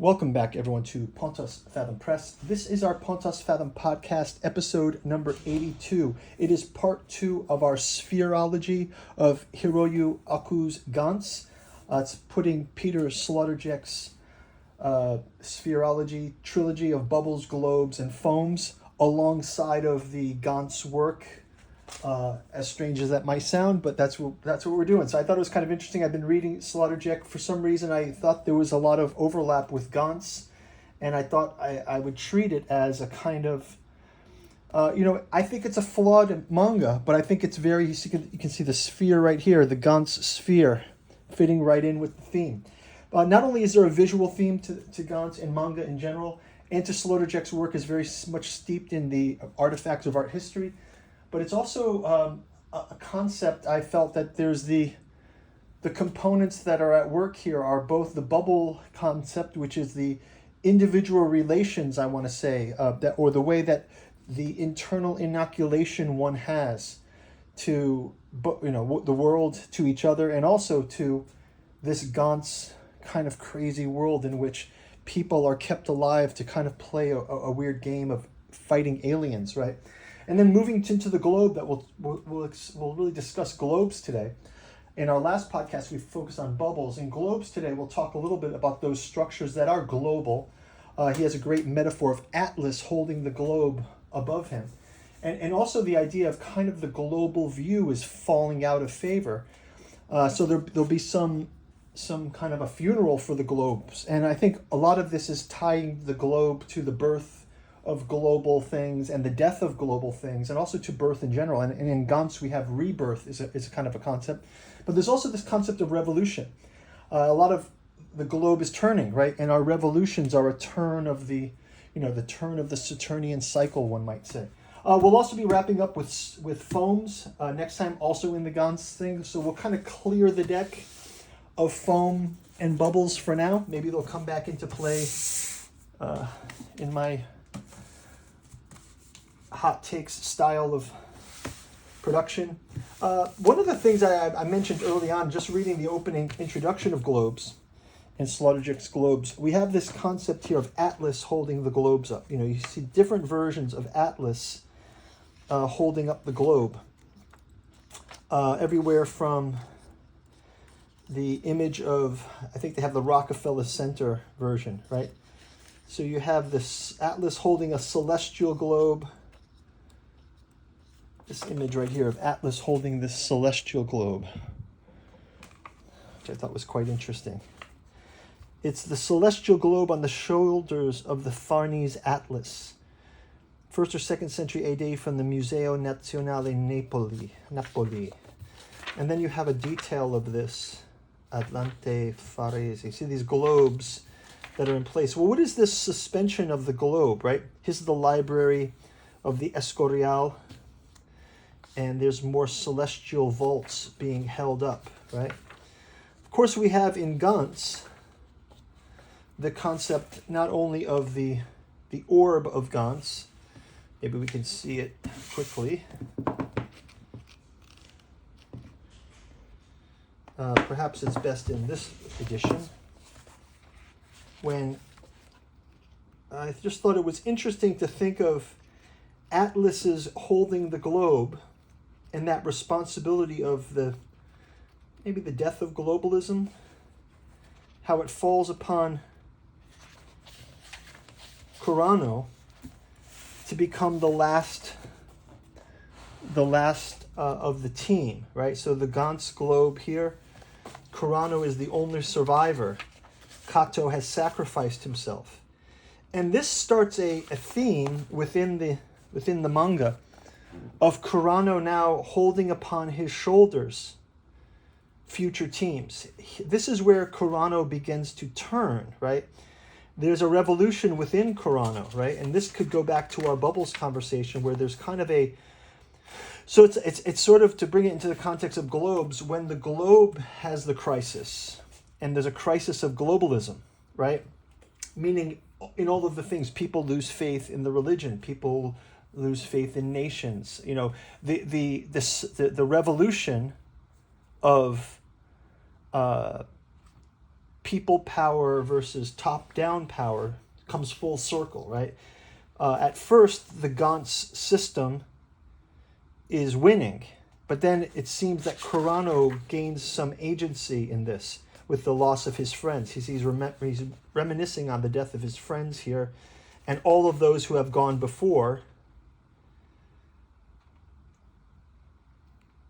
Welcome back, everyone, to Pontos Fathom Press. This is our Pontos Fathom podcast, episode number 82. It is part 2 of our Sphereology of Hiroyu Aku's Gantz. It's putting Peter Sloterdijk's Sphereology trilogy of bubbles, globes, and foams alongside of the Gantz work. As strange as that might sound, but that's what we're doing. So I thought it was kind of interesting. I've been reading Sloterdijk. For some reason, I thought there was a lot of overlap with Gantz, and I thought I would treat it as a kind of, I think it's a flawed manga, but I think it's very, you can see the sphere right here, the Gantz Sphere, fitting right in with the theme. Not only is there a visual theme to Gantz and manga in general, and to Sloterdijk's work is very much steeped in the artifacts of art history, but it's also a concept. I felt that there's the components that are at work here are both the bubble concept, which is the individual relations, I want to say, or the way that the internal inoculation one has to the world, to each other, and also to this Gantz kind of crazy world in which people are kept alive to kind of play a weird game of fighting aliens, right? And then moving into the globe, that we'll really discuss globes today. In our last podcast, we focused on bubbles. In globes today, we'll talk a little bit about those structures that are global. He has a great metaphor of Atlas holding the globe above him. And also the idea of kind of the global view is falling out of favor. So there'll be some kind of a funeral for the globes. And I think a lot of this is tying the globe to the birth of global things and the death of global things, and also to birth in general. And in Gantz, we have rebirth is a kind of a concept. But there's also this concept of revolution. A lot of the globe is turning, right? And our revolutions are a turn of the turn of the Saturnian cycle, one might say. We'll also be wrapping up with foams next time, also in the Gantz thing. So we'll kind of clear the deck of foam and bubbles for now. Maybe they'll come back into play in my hot takes style of production. One of the things I mentioned early on, just reading the opening introduction of globes and Sloterdijk's globes, we have this concept here of Atlas holding the globes up. You see different versions of Atlas holding up the globe. Everywhere from the image of, I think they have the Rockefeller Center version, right? So you have this Atlas holding a celestial globe. This image right here of Atlas holding this celestial globe, which I thought was quite interesting. It's the celestial globe on the shoulders of the Farnese Atlas, 1st or 2nd century AD from the Museo Nazionale Napoli. And then you have a detail of this, Atlante Farese. See these globes that are in place. Well, what is this suspension of the globe, right? Here's the library of the Escorial, and there's more celestial vaults being held up, right? Of course, we have in Gantz the concept not only of the orb of Gantz. Maybe we can see it quickly. Perhaps it's best in this edition. When I just thought it was interesting to think of Atlas's holding the globe and that responsibility of maybe the death of globalism, how it falls upon Kurano to become the last of the team, right? So the Gantz globe here, Kurano is the only survivor. Kato has sacrificed himself. And this starts a theme within the manga of Kurano now holding upon his shoulders future teams. This is where Kurano begins to turn, right? There's a revolution within Kurano, right? And this could go back to our bubbles conversation where there's kind of so it's sort of, to bring it into the context of globes, when the globe has the crisis and there's a crisis of globalism, right? Meaning in all of the things, people lose faith in the religion, people lose faith in nations. The revolution of people power versus top-down power comes full circle, right? At first, the Gantz system is winning, but then it seems that Corano gains some agency in this with the loss of his friends. He's reminiscing on the death of his friends here, and all of those who have gone before,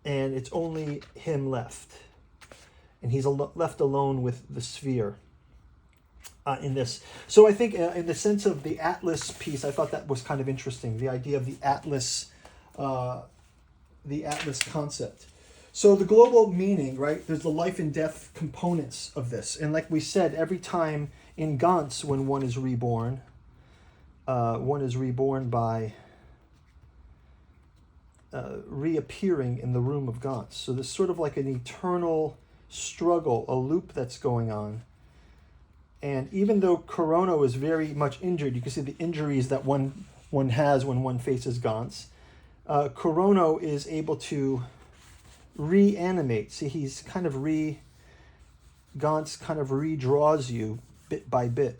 and it's only him left. And he's left alone with the sphere in this. So I think in the sense of the Atlas piece, I thought that was kind of interesting, the idea of the Atlas concept. So the global meaning, right, there's the life and death components of this. And like we said, every time in Gantz, when one is reborn by reappearing in the room of Gantz. So there's sort of like an eternal struggle, a loop that's going on. And even though Corano is very much injured, you can see the injuries that one has when one faces Gantz. Corano is able to reanimate. See, he's kind of Gantz kind of redraws you bit by bit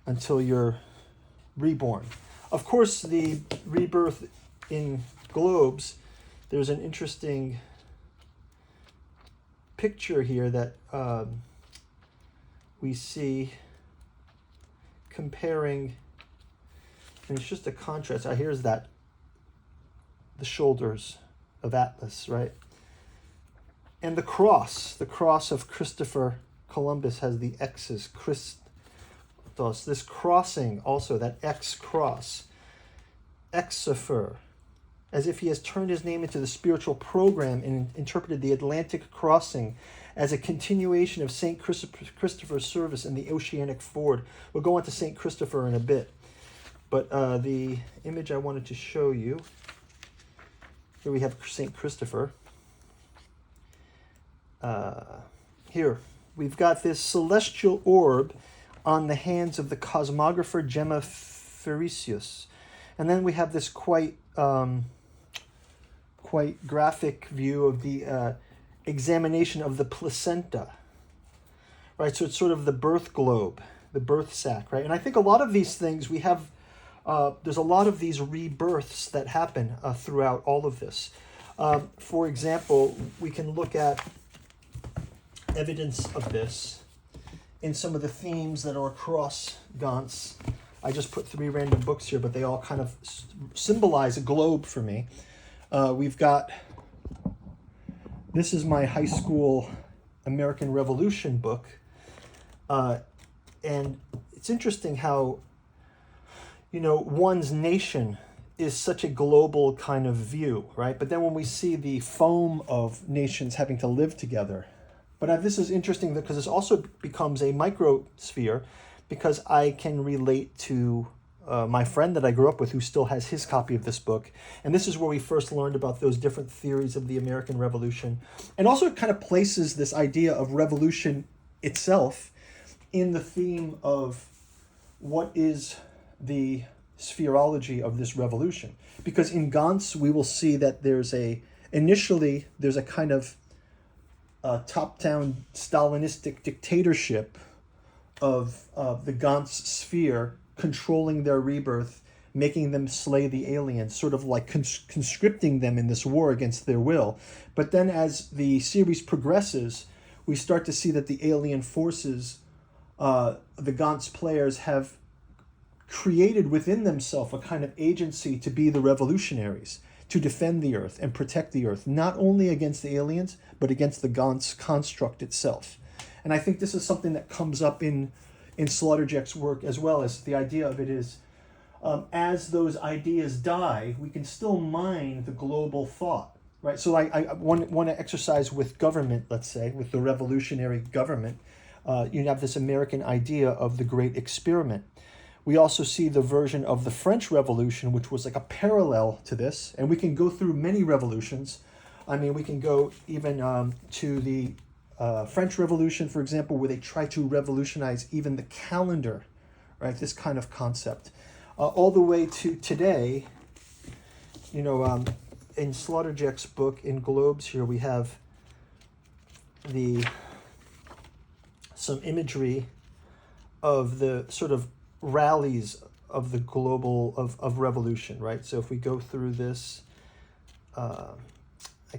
until you're reborn. Of course, the rebirth in globes, there's an interesting picture here that we see comparing, and it's just a contrast. Here's that, the shoulders of Atlas, right? And the cross of Christopher Columbus has the X's, Christos. This crossing also, that X cross, Exopher, as if he has turned his name into the spiritual program and interpreted the Atlantic crossing as a continuation of St. Christopher's service in the Oceanic Ford. We'll go on to St. Christopher in a bit. But the image I wanted to show you, here we have St. Christopher. Here, we've got this celestial orb on the hands of the cosmographer Gemma Fabricius. And then we have this quite graphic view of the examination of the placenta, right? So it's sort of the birth globe, the birth sac, right? And I think a lot of these things we have, there's a lot of these rebirths that happen throughout all of this. For example, we can look at evidence of this in some of the themes that are across Gantz. I just put 3 random books here, but they all kind of symbolize a globe for me. We've got, this is my high school American Revolution book. And it's interesting how, one's nation is such a global kind of view, right? But then when we see the foam of nations having to live together, but this is interesting because this also becomes a microsphere, because I can relate to my friend that I grew up with who still has his copy of this book. And this is where we first learned about those different theories of the American Revolution. And also it kind of places this idea of revolution itself in the theme of what is the sphereology of this revolution. Because in Gantz, we will see that initially there's a kind of top-down Stalinistic dictatorship of the Gantz sphere controlling their rebirth, making them slay the aliens, sort of like conscripting them in this war against their will. But then as the series progresses, we start to see that the alien forces, the Gantz players have created within themselves a kind of agency to be the revolutionaries, to defend the Earth and protect the Earth, not only against the aliens, but against the Gantz construct itself. And I think this is something that comes up in Sloterdijk's work as well, as the idea of it is, as those ideas die, we can still mine the global thought, right? So I want to exercise with government, let's say, with the revolutionary government. You have this American idea of the great experiment. We also see the version of the French Revolution, which was like a parallel to this. And we can go through many revolutions. I mean, we can go even to the French Revolution, for example, where they try to revolutionize even the calendar, right? This kind of concept. All the way to today, in Sloterdijk's book, in Globes here, we have the some imagery of the sort of rallies of the global of revolution, right? So if we go through this, I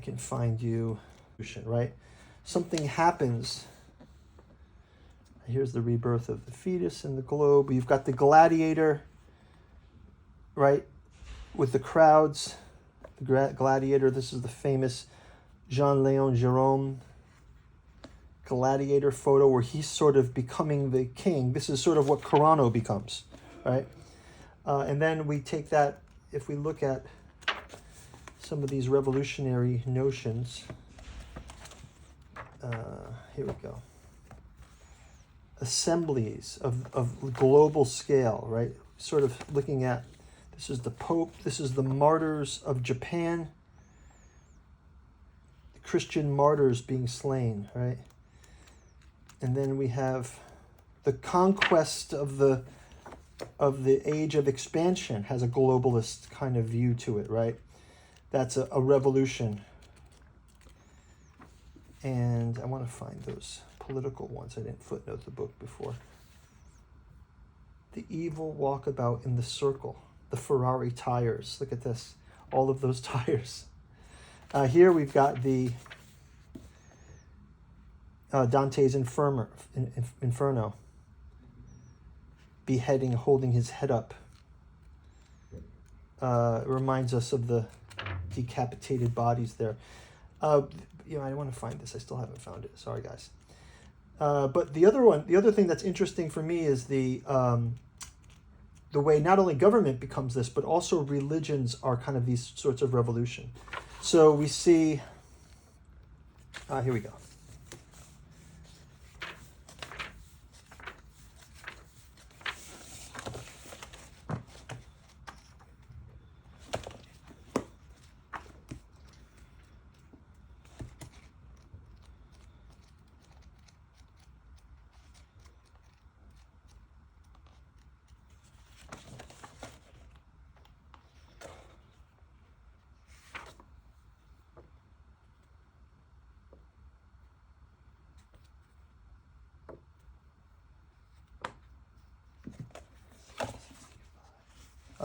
can find you, right? Something happens. Here's the rebirth of the fetus in the globe. You've got the gladiator, right, with the crowds. The gladiator, this is the famous Jean-Léon Gérôme gladiator photo where he's sort of becoming the king. This is sort of what Carano becomes, right? And then we take that, if we look at some of these revolutionary notions, here we go. Assemblies of global scale, right? Sort of looking at, this is the Pope, this is the martyrs of Japan, the Christian martyrs being slain, right? And then we have the conquest of the age of expansion has a globalist kind of view to it, right? That's a revolution. And I want to find those political ones. I didn't footnote the book before. The evil walkabout in the circle. The Ferrari tires. Look at this. All of those tires. Here we've got the Dante's Inferno. Beheading, holding his head up. It reminds us of the decapitated bodies there. I want to find this. I still haven't found it. Sorry, guys. But the other thing that's interesting for me is the way not only government becomes this, but also religions are kind of these sorts of revolution. So we see, here we go.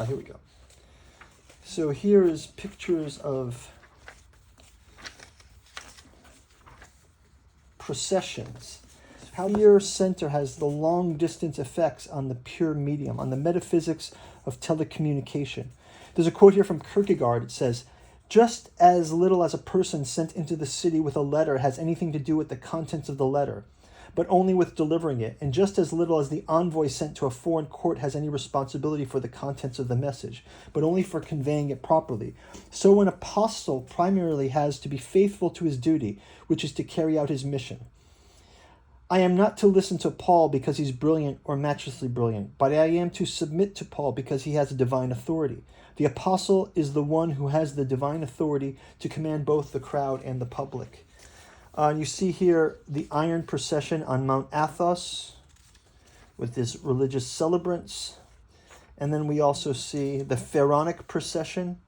Here we go. So here is pictures of processions. How your center has the long distance effects on the pure medium, on the metaphysics of telecommunication. There's a quote here from Kierkegaard. It says, "Just as little as a person sent into the city with a letter has anything to do with the contents of the letter, but only with delivering it, and just as little as the envoy sent to a foreign court has any responsibility for the contents of the message, but only for conveying it properly, so an apostle primarily has to be faithful to his duty, which is to carry out his mission. I am not to listen to Paul because he's brilliant or matchlessly brilliant, but I am to submit to Paul because he has a divine authority. The apostle is the one who has the divine authority to command both the crowd and the public." You see here the iron procession on Mount Athos with his religious celebrants. And then we also see the pharaonic procession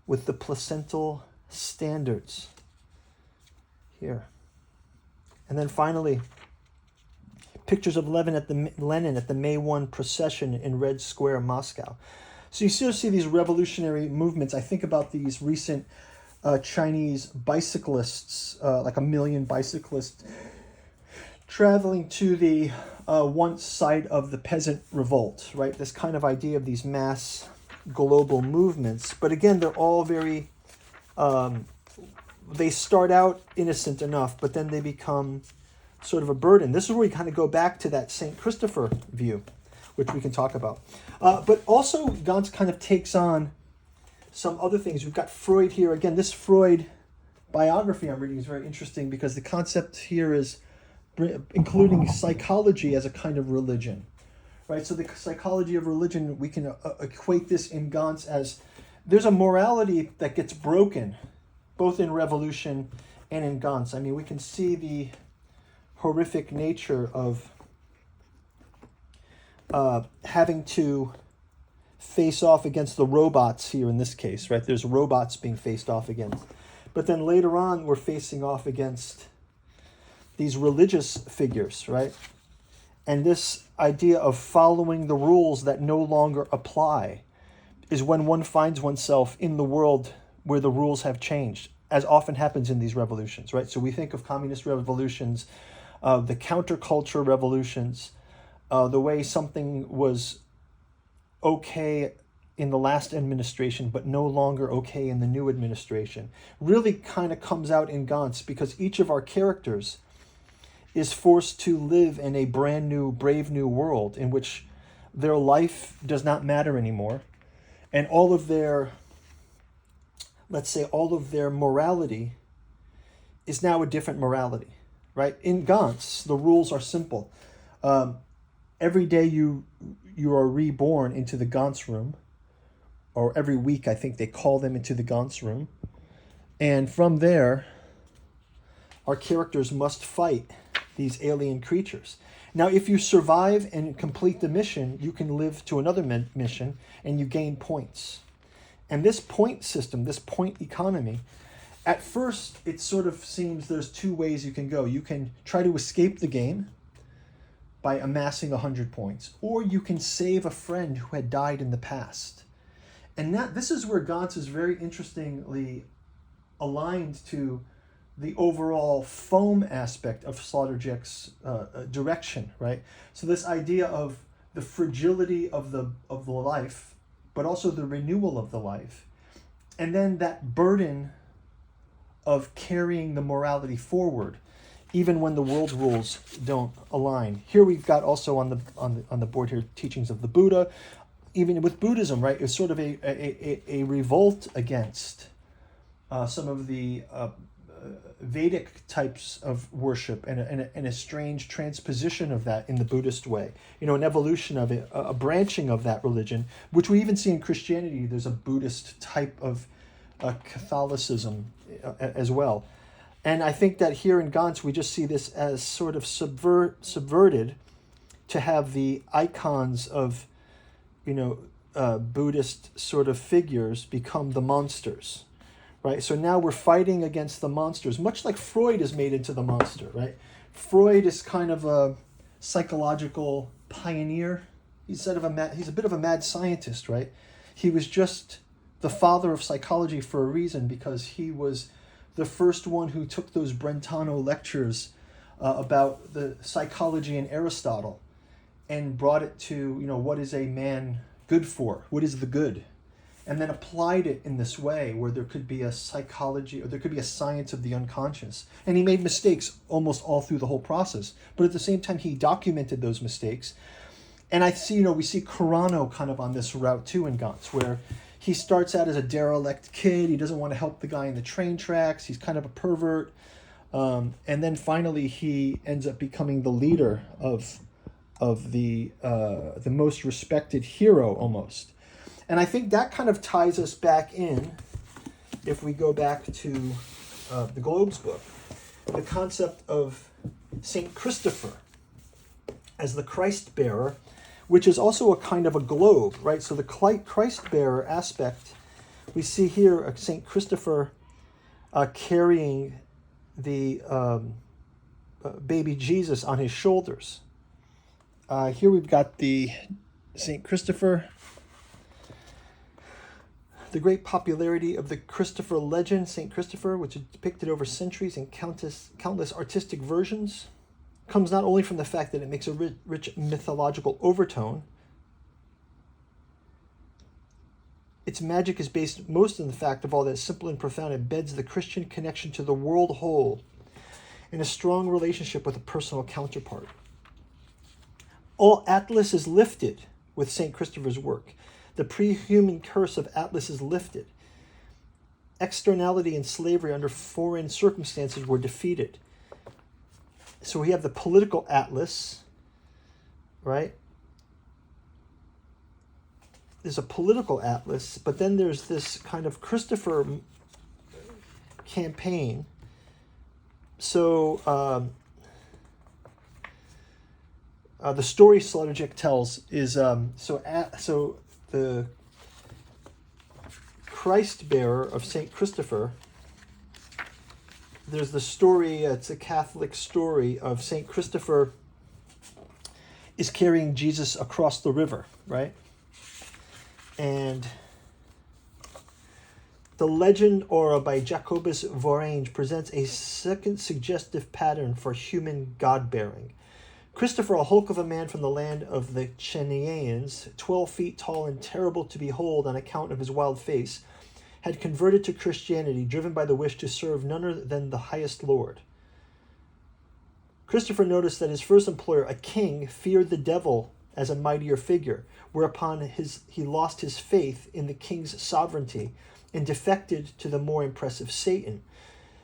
with the placental standards here. And then finally, pictures of Lenin at the May 1 procession in Red Square, Moscow. So you still see these revolutionary movements. I think about these recent Chinese bicyclists, like 1 million bicyclists, traveling to the once site of the peasant revolt, right? This kind of idea of these mass global movements. But again, they're all very, they start out innocent enough, but then they become sort of a burden. This is where we kind of go back to that St. Christopher view, which we can talk about. But also, Gantz kind of takes on some other things. We've got Freud here. Again, this Freud biography I'm reading is very interesting because the concept here is including psychology as a kind of religion, right? So the psychology of religion, we can equate this in Gantz as there's a morality that gets broken, both in Revolution and in Gantz. I mean, we can see the horrific nature of having to face off against the robots here in this case, right? There's robots being faced off against. But then later on, we're facing off against these religious figures, right? And this idea of following the rules that no longer apply is when one finds oneself in the world where the rules have changed, as often happens in these revolutions, right? So we think of communist revolutions, the counterculture revolutions, the way something was okay in the last administration, but no longer okay in the new administration, really kind of comes out in Gantz, because each of our characters is forced to live in a brand new, brave new world in which their life does not matter anymore. And all of their, let's say, all of their morality is now a different morality, right? In Gantz, the rules are simple. Every day you are reborn into the Gantz room, or every week, I think they call them into the Gantz room. And from there, our characters must fight these alien creatures. Now, if you survive and complete the mission, you can live to another mission and you gain points. And this point system, this point economy, at first, it sort of seems there's two ways you can go. You can try to escape the game by amassing 100 points, or you can save a friend who had died in the past. And this is where Gantz is very interestingly aligned to the overall foam aspect of Sloterdijk's direction, right? So this idea of the fragility of the life, but also the renewal of the life, and then that burden of carrying the morality forward, even when the world rules don't align. Here we've got also on the board here teachings of the Buddha. Even with Buddhism, right, it's sort of a revolt against some of the Vedic types of worship, and a strange transposition of that in the Buddhist way. An evolution of it, a branching of that religion, which we even see in Christianity. There's a Buddhist type of Catholicism as well. And I think that here in Gantz, we just see this as sort of subverted to have the icons of Buddhist sort of figures become the monsters, right? So now we're fighting against the monsters, much like Freud is made into the monster, right? Freud is kind of a psychological pioneer. He's a bit of a mad scientist, right? He was just the father of psychology for a reason, because he was the first one who took those Brentano lectures about the psychology in Aristotle and brought it to, what is a man good for? What is the good? And then applied it in this way where there could be a psychology, or there could be a science of the unconscious. And he made mistakes almost all through the whole process. But at the same time, he documented those mistakes. And I see, we see Carano kind of on this route too in Gantz, where he starts out as a derelict kid. He doesn't want to help the guy in the train tracks. He's kind of a pervert. And then finally he ends up becoming the leader of the most respected hero almost. And I think that kind of ties us back in, if we go back to the Globes book, the concept of Saint Christopher as the Christ bearer, which is also a kind of a globe, right? So the Christ bearer aspect, we see here Saint Christopher carrying the baby Jesus on his shoulders. Here we've got the Saint Christopher. The great popularity of the Christopher legend, Saint Christopher, which is depicted over centuries in countless artistic versions, comes not only from the fact that it makes a rich mythological overtone. Its magic is based most on the fact of all that is simple and profound. It embeds the Christian connection to the world whole in a strong relationship with a personal counterpart. All Atlas is lifted with Saint Christopher's work. The pre-human curse of Atlas is lifted. Externality and slavery under foreign circumstances were defeated. So we have the political Atlas, right? There's a political Atlas, but then there's this kind of Christopher campaign. So the story Sloterdijk tells is so the Christ bearer of Saint Christopher there's the story, it's a Catholic story of St. Christopher is carrying Jesus across the river, right? And the legend aura by Jacobus Vorange presents a second suggestive pattern for human god-bearing. Christopher, a hulk of a man from the land of the Chenians, 12 feet tall and terrible to behold on account of his wild face, had converted to Christianity, driven by the wish to serve none other than the highest Lord. Christopher noticed that his first employer, a king, feared the devil as a mightier figure, whereupon he lost his faith in the king's sovereignty and defected to the more impressive Satan.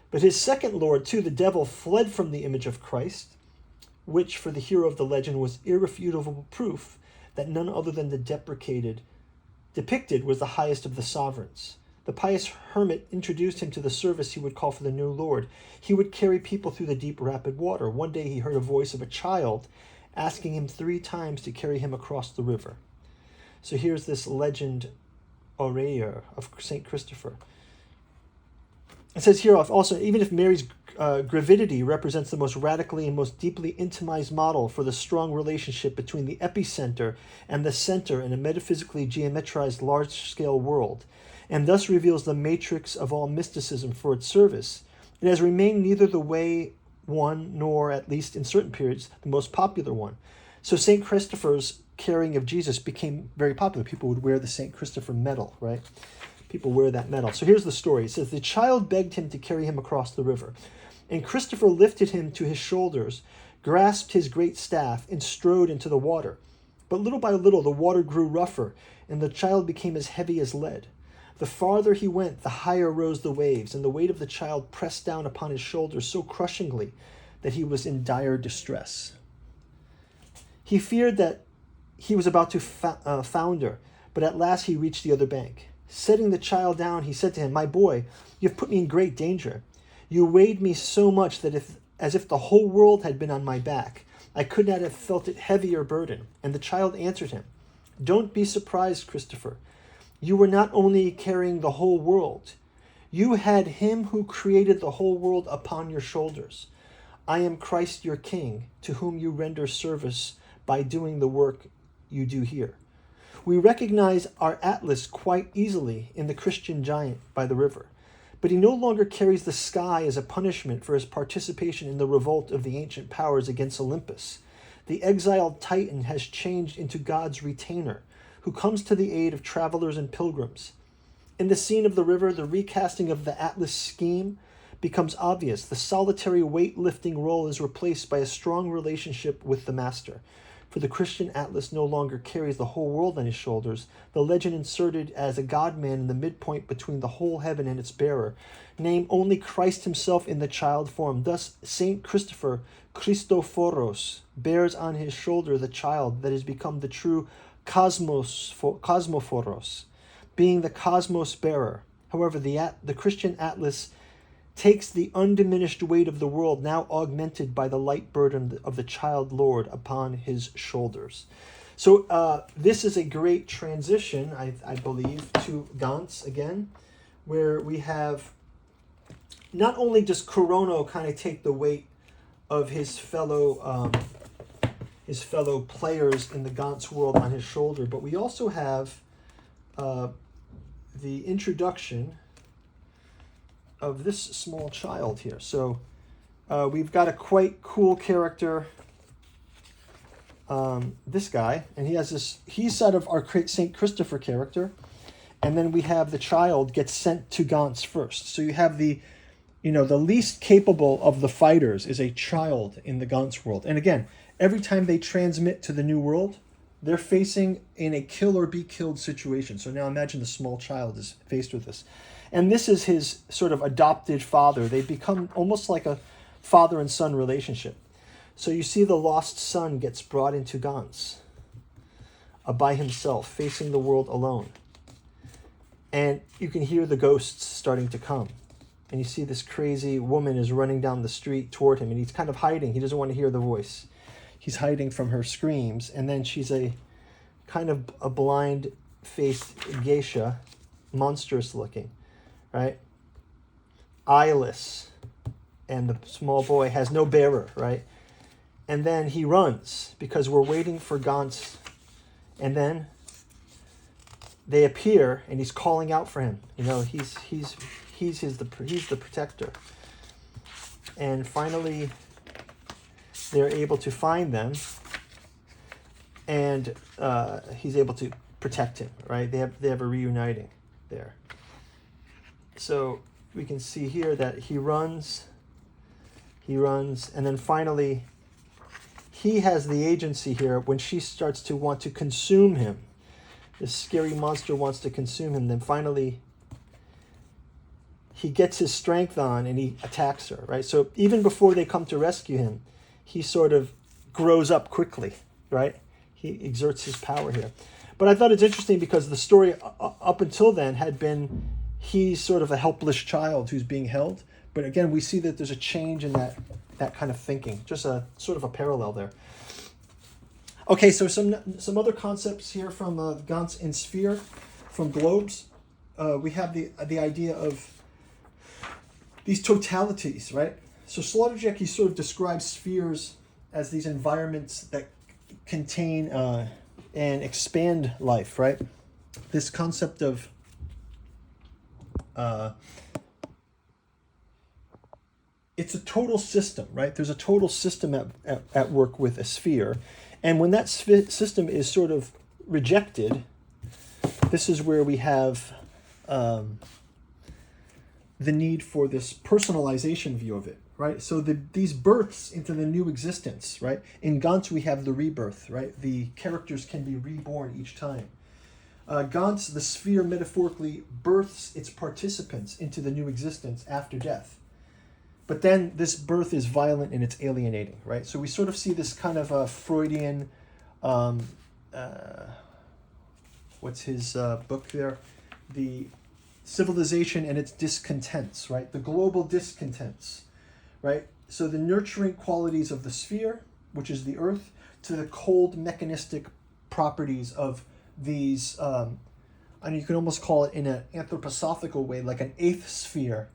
But his second lord, too, the devil, fled from the image of Christ, which for the hero of the legend was irrefutable proof that none other than the depicted was the highest of the sovereigns. The pious hermit introduced him to the service he would call for the new Lord. He would carry people through the deep, rapid water. One day he heard a voice of a child asking him 3 times to carry him across the river. So here's this legend aureor of St. Christopher. It says here also, even if Mary's gravidity represents the most radically and most deeply intimized model for the strong relationship between the epicenter and the center in a metaphysically geometrized large-scale world, and thus reveals the matrix of all mysticism for its service, it has remained neither the way one nor, at least in certain periods, the most popular one. So St. Christopher's carrying of Jesus became very popular. People would wear the St. Christopher medal, right? People wear that medal. So here's the story. It says, the child begged him to carry him across the river, and Christopher lifted him to his shoulders, grasped his great staff, and strode into the water. But little by little the water grew rougher, and the child became as heavy as lead. The farther he went, the higher rose the waves, and the weight of the child pressed down upon his shoulders so crushingly that he was in dire distress. He feared that he was about to founder, but at last he reached the other bank. Setting the child down, he said to him, "My boy, you have put me in great danger. You weighed me so much that as if the whole world had been on my back, I could not have felt it heavier burden." And the child answered him, "Don't be surprised, Christopher. You were not only carrying the whole world, you had him who created the whole world upon your shoulders. I am Christ your King, to whom you render service by doing the work you do here." We recognize our Atlas quite easily in the Christian giant by the river, but he no longer carries the sky as a punishment for his participation in the revolt of the ancient powers against Olympus. The exiled Titan has changed into God's retainer, who comes to the aid of travelers and pilgrims. In the scene of the river, the recasting of the Atlas scheme becomes obvious. The solitary weight-lifting role is replaced by a strong relationship with the master. For the Christian Atlas no longer carries the whole world on his shoulders, the legend inserted as a God-man in the midpoint between the whole heaven and its bearer, name only Christ himself in the child form. Thus, Saint Christopher, Christophoros, bears on his shoulder the child that has become the true Cosmophoros, being the cosmos bearer. However, the Christian Atlas takes the undiminished weight of the world, now augmented by the light burden of the child Lord upon his shoulders. So this is a great transition, I believe, to Gantz again, where we have not only does Corono kind of take the weight of his fellow players in the Gantz world on his shoulder, but we also have the introduction of this small child here. So we've got a quite cool character, this guy, and he's sort of our St. Christopher character, and then we have the child gets sent to Gantz first. So you have the least capable of the fighters is a child in the Gantz world. And again, every time they transmit to the new world, they're facing in a kill or be killed situation. So now imagine the small child is faced with this. And this is his sort of adopted father. They become almost like a father and son relationship. So you see the lost son gets brought into Gantz by himself, facing the world alone. And you can hear the ghosts starting to come. And you see this crazy woman is running down the street toward him, and he's kind of hiding. He doesn't want to hear the voice. He's hiding from her screams. And then she's a kind of a blind-faced geisha, monstrous looking, right? Eyeless, and the small boy has no bearer, right? And then he runs because we're waiting for Gantz. And then they appear, and he's calling out for him. You know, he's the protector. And finally, they're able to find them, and he's able to protect him. Right? They have a reuniting there. So we can see here that he runs, and then finally, he has the agency here when she starts to want to consume him. This scary monster wants to consume him. Then finally, he gets his strength on and he attacks her, right? So even before they come to rescue him, he sort of grows up quickly, right? He exerts his power here. But I thought it's interesting because the story up until then had been he's sort of a helpless child who's being held. But again, we see that there's a change in that kind of thinking, just a sort of a parallel there. Okay, so some other concepts here from Gantz in Sphere, from globes. We have the idea of these totalities, right? So Sloterdijk, he sort of describes spheres as these environments that contain and expand life, right? This concept of it's a total system, right? There's a total system at work with a sphere. And when that system is sort of rejected, this is where we have the need for this personalization view of it, right? So these births into the new existence, right? In Gantz, we have the rebirth, right? The characters can be reborn each time. Gantz, the sphere metaphorically births its participants into the new existence after death. But then this birth is violent and it's alienating, right? So we sort of see this kind of a Freudian, what's his book there? The civilization and its discontents, right? The global discontents, right? So the nurturing qualities of the sphere, which is the earth, to the cold mechanistic properties of these, and you can almost call it in an anthroposophical way, like an eighth sphere,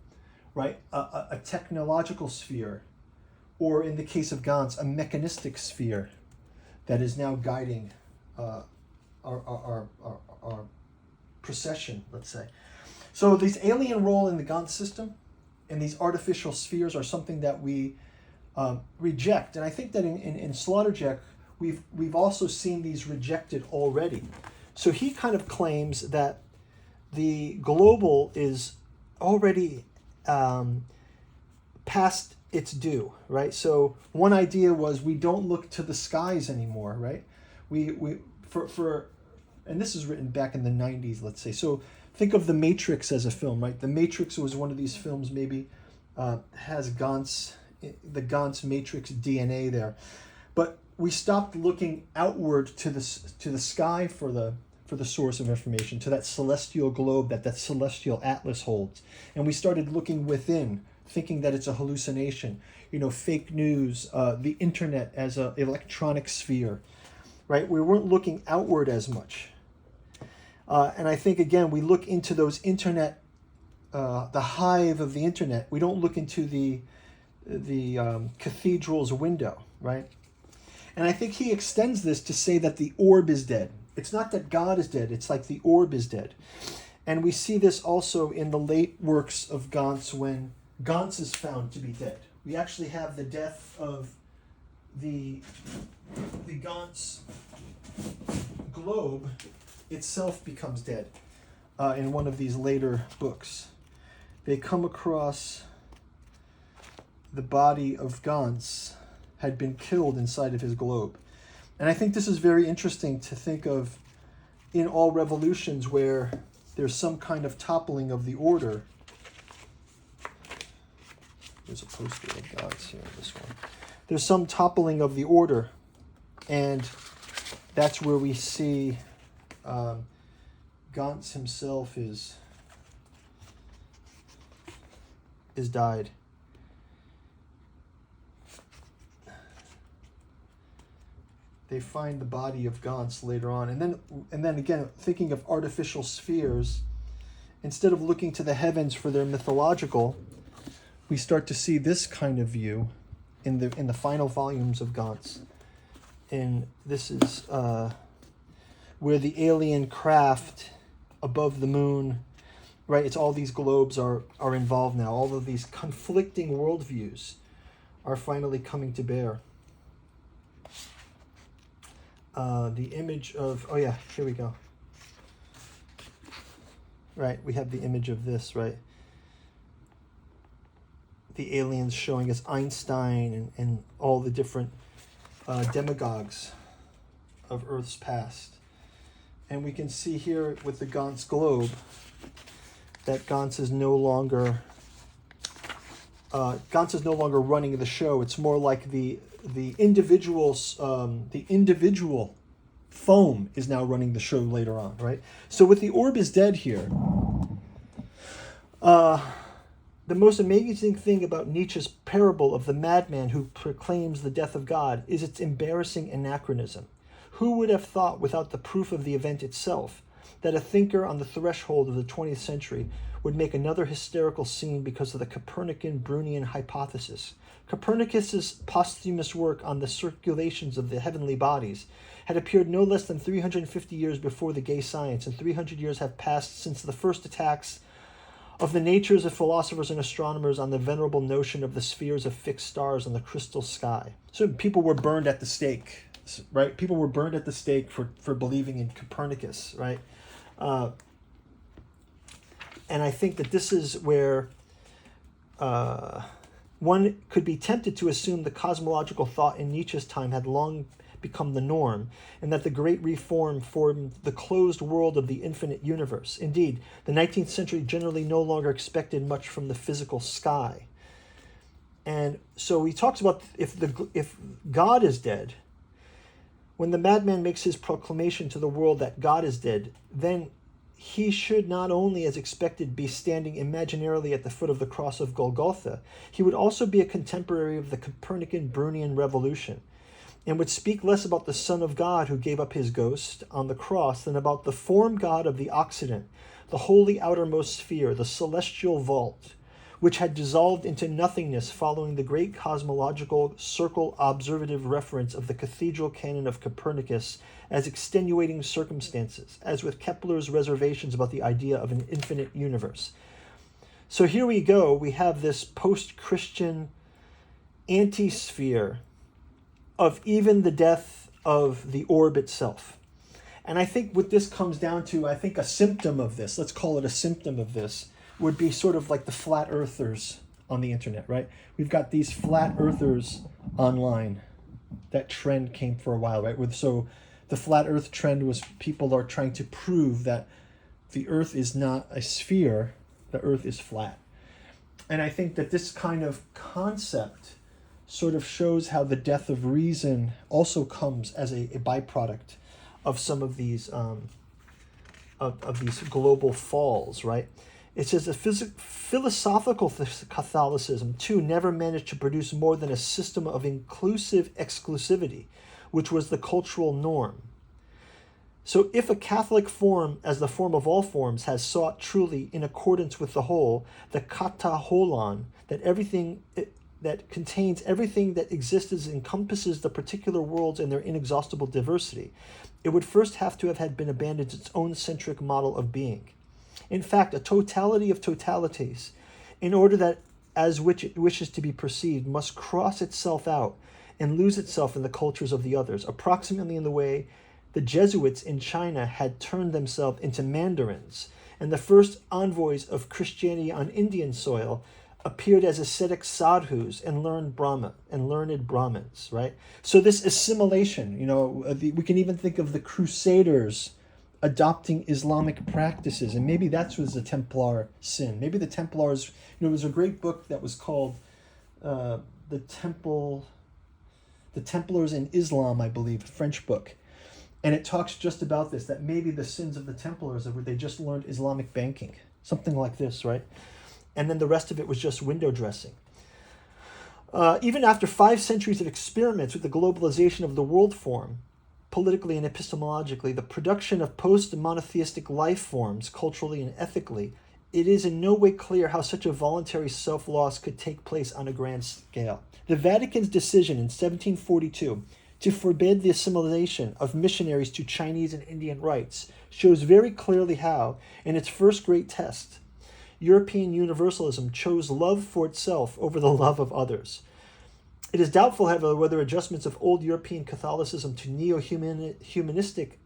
right? A technological sphere, or in the case of Gantz, a mechanistic sphere that is now guiding our procession, let's say. So these alien role in the Gantz system and these artificial spheres are something that we reject. And I think that in Sloterdijk, we've also seen these rejected already. So he kind of claims that the global is already past its due, right? So one idea was we don't look to the skies anymore, right? And this is written back in the 90s, let's say. So think of The Matrix as a film, right? The Matrix was one of these films, maybe has the Gantz Matrix DNA there. But we stopped looking outward to the sky for the source of information, to that celestial globe that celestial atlas holds. And we started looking within, thinking that it's a hallucination, fake news, the internet as an electronic sphere, right? We weren't looking outward as much. And I think, again, we look into those internet, the hive of the internet. We don't look into the cathedral's window, right? And I think he extends this to say that the orb is dead. It's not that God is dead. It's like the orb is dead. And we see this also in the late works of Gantz when Gantz is found to be dead. We actually have the death of the Gantz globe itself becomes dead in one of these later books. They come across the body of Gantz had been killed inside of his globe. And I think this is very interesting to think of in all revolutions where there's some kind of toppling of the order. There's a poster of Gantz here, this one. There's some toppling of the order, and that's where we see Gantz himself is died. They find the body of Gantz later on. And then again, thinking of artificial spheres, instead of looking to the heavens for their mythological, we start to see this kind of view in the final volumes of Gantz. And this is where the alien craft above the moon, right? It's all these globes are involved now. All of these conflicting worldviews are finally coming to bear. The image of, oh yeah, here we go. Right, we have the image of this, right? The aliens showing us Einstein and all the different demagogues of Earth's past. And we can see here with the Gantz globe that Gantz is no longer running the show. It's more like the individual foam is now running the show later on, right? So with the orb is dead here, the most amazing thing about Nietzsche's parable of the madman who proclaims the death of God is its embarrassing anachronism. Who would have thought, without the proof of the event itself, that a thinker on the threshold of the 20th century would make another hysterical scene because of the Copernican-Brownian hypothesis? Copernicus's posthumous work on the circulations of the heavenly bodies had appeared no less than 350 years before the gay science, and 300 years have passed since the first attacks of the natures of philosophers and astronomers on the venerable notion of the spheres of fixed stars on the crystal sky. So people were burned at the stake, right? People were burned at the stake for believing in Copernicus, right? And I think that this is where one could be tempted to assume the cosmological thought in Nietzsche's time had long become the norm, and that the Great Reform formed the closed world of the infinite universe. Indeed, the 19th century generally no longer expected much from the physical sky. And so he talks about if God is dead, when the madman makes his proclamation to the world that God is dead, then he should not only, as expected, be standing imaginarily at the foot of the cross of Golgotha, he would also be a contemporary of the Copernican-Brownian revolution, and would speak less about the Son of God who gave up his ghost on the cross than about the form God of the Occident, the holy outermost sphere, the celestial vault, which had dissolved into nothingness following the great cosmological circle observative reference of the cathedral canon of Copernicus as extenuating circumstances, as with Kepler's reservations about the idea of an infinite universe. So here we go, we have this post-Christian anti-sphere of even the death of the orb itself. And I think what this comes down to, I think a symptom of this, let's call it a symptom of this, would be sort of like the flat earthers on the internet, right? We've got these flat earthers online. That trend came for a while, right? So the flat earth trend was people are trying to prove that the earth is not a sphere, the earth is flat. And I think that this kind of concept sort of shows how the death of reason also comes as a byproduct of some of these of these global falls, right? It says that philosophical Catholicism, too, never managed to produce more than a system of inclusive exclusivity, which was the cultural norm. So if a Catholic form, as the form of all forms, has sought truly, in accordance with the whole, the kata holon, that contains everything that exists and encompasses the particular worlds and their inexhaustible diversity, it would first have to have had been abandoned its own centric model of being. In fact, a totality of totalities, in order that as which it wishes to be perceived, must cross itself out and lose itself in the cultures of the others, approximately in the way the Jesuits in China had turned themselves into mandarins, and the first envoys of Christianity on Indian soil appeared as ascetic sadhus and learned Brahmins, right? So this assimilation, we can even think of the Crusaders adopting Islamic practices, and maybe that was the Templar sin. Maybe the Templars, there was a great book that was called The Templars in Islam, I believe, a French book. And it talks just about this, that maybe the sins of the Templars were they just learned Islamic banking, something like this, right? And then the rest of it was just window dressing. Even after 5 centuries of experiments with the globalization of the world form, politically and epistemologically, the production of post-monotheistic life forms, culturally and ethically, it is in no way clear how such a voluntary self-loss could take place on a grand scale. The Vatican's decision in 1742 to forbid the assimilation of missionaries to Chinese and Indian rites shows very clearly how, in its first great test, European universalism chose love for itself over the love of others. It is doubtful, however, whether adjustments of old European Catholicism to neo-humanistic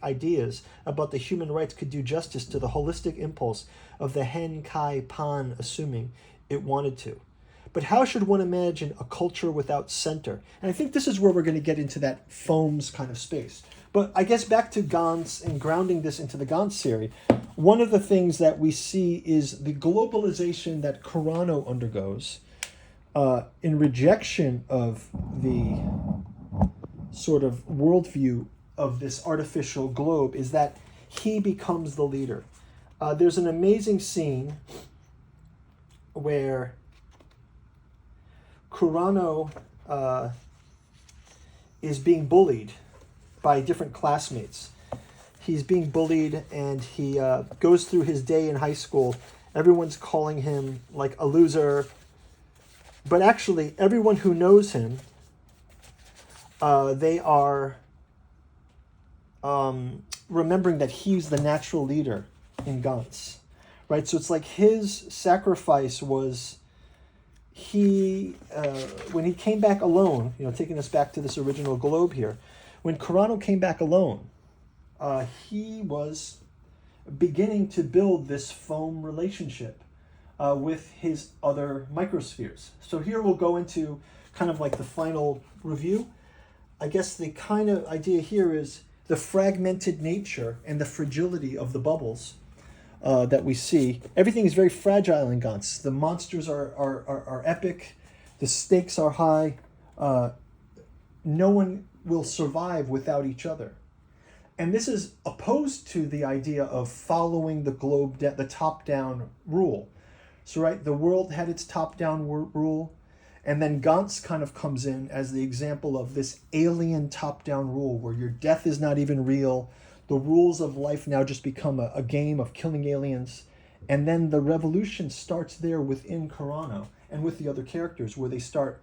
ideas about the human rights could do justice to the holistic impulse of the Hen Kai Pan, assuming it wanted to. But how should one imagine a culture without center? And I think this is where we're going to get into that foams kind of space. But I guess back to Gantz and grounding this into the Gantz theory, one of the things that we see is the globalization that Carano undergoes in rejection of the sort of worldview of this artificial globe is that he becomes the leader. There's an amazing scene where Carano is being bullied by different classmates. He's being bullied and he goes through his day in high school. Everyone's calling him like a loser. But actually, everyone who knows him, they are remembering that he's the natural leader in Gantz, right? So it's like his sacrifice was when he came back alone, taking us back to this original globe here, when Carano came back alone, he was beginning to build this foam relationship with his other microspheres. So here we'll go into kind of like the final review. I guess the kind of idea here is the fragmented nature and the fragility of the bubbles that we see. Everything is very fragile in Gantz. The monsters are epic. The stakes are high. No one will survive without each other. And this is opposed to the idea of following the globe, the top-down rule. So, right, the world had its top-down rule, and then Gantz kind of comes in as the example of this alien top-down rule where your death is not even real. The rules of life now just become a game of killing aliens. And then the revolution starts there within Carano and with the other characters where they start,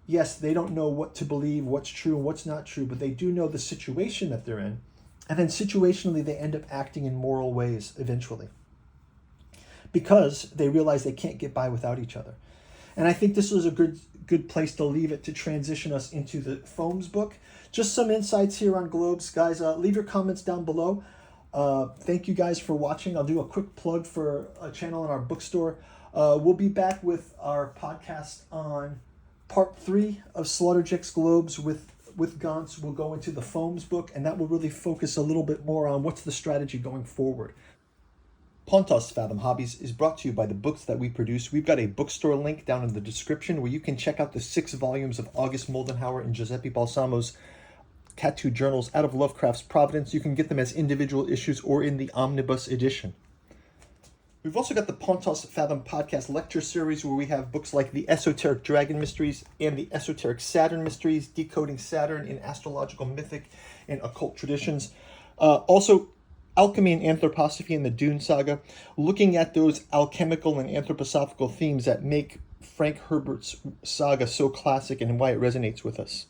yes, they don't know what to believe, what's true and what's not true, but they do know the situation that they're in. And then situationally, they end up acting in moral ways eventually because they realize they can't get by without each other. And I think this was a good place to leave it to transition us into the Foams book. Just some insights here on globes. Guys, leave your comments down below. Thank you guys for watching. I'll do a quick plug for a channel in our bookstore. We'll be back with our podcast on part 3 of Sloterdijk's globes with Gantz. We'll go into the Foams book, and that will really focus a little bit more on what's the strategy going forward. Pontos Fathom Hobbies is brought to you by the books that we produce. We've got a bookstore link down in the description where you can check out the 6 volumes of August Moldenhauer and Giuseppe Balsamo's tattoo journals out of Lovecraft's Providence. You can get them as individual issues or in the omnibus edition. We've also got the Pontos Fathom podcast lecture series where we have books like the Esoteric Dragon Mysteries and the Esoteric Saturn Mysteries, decoding Saturn in astrological, mythic, and occult traditions. Also, Alchemy and Anthroposophy in the Dune Saga, looking at those alchemical and anthroposophical themes that make Frank Herbert's saga so classic and why it resonates with us.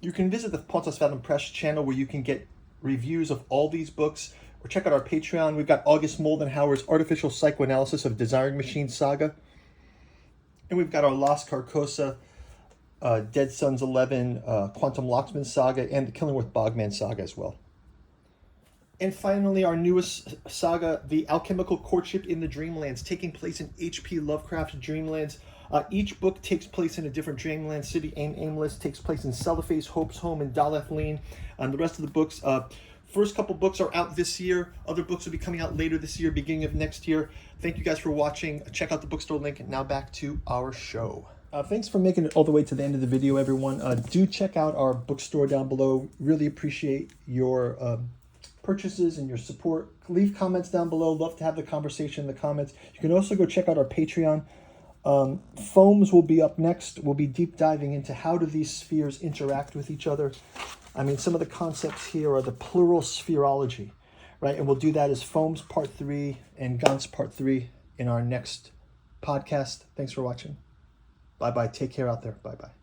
You can visit the Pontos Fathom Press channel where you can get reviews of all these books, or check out our Patreon. We've got August Moldenhauer's Artificial Psychoanalysis of Desiring Machine saga, and we've got our Las Carcosa, Dead Sons 11, Quantum Locksman saga, and the Killingworth Bogman saga as well. And finally, our newest saga, The Alchemical Courtship in the Dreamlands, taking place in H.P. Lovecraft's Dreamlands. Each book takes place in a different dreamland city. Aimless takes place in Celophace, Hope's Home, and Daleth Lane. And the rest of the books, first couple books are out this year. Other books will be coming out later this year, beginning of next year. Thank you guys for watching. Check out the bookstore link. And now back to our show. Thanks for making it all the way to the end of the video, everyone. Do check out our bookstore down below. Really appreciate your purchases and your support. Leave comments down below. Love to have the conversation in the comments. You can also go check out our Patreon. Foams will be up next. We'll be deep diving into how do these spheres interact with each other. I mean, some of the concepts here are the plural sphereology, right? And we'll do that as foams part 3 and Gantz part 3 in our next podcast. Thanks for watching. Bye-bye. Take care out there. Bye-bye.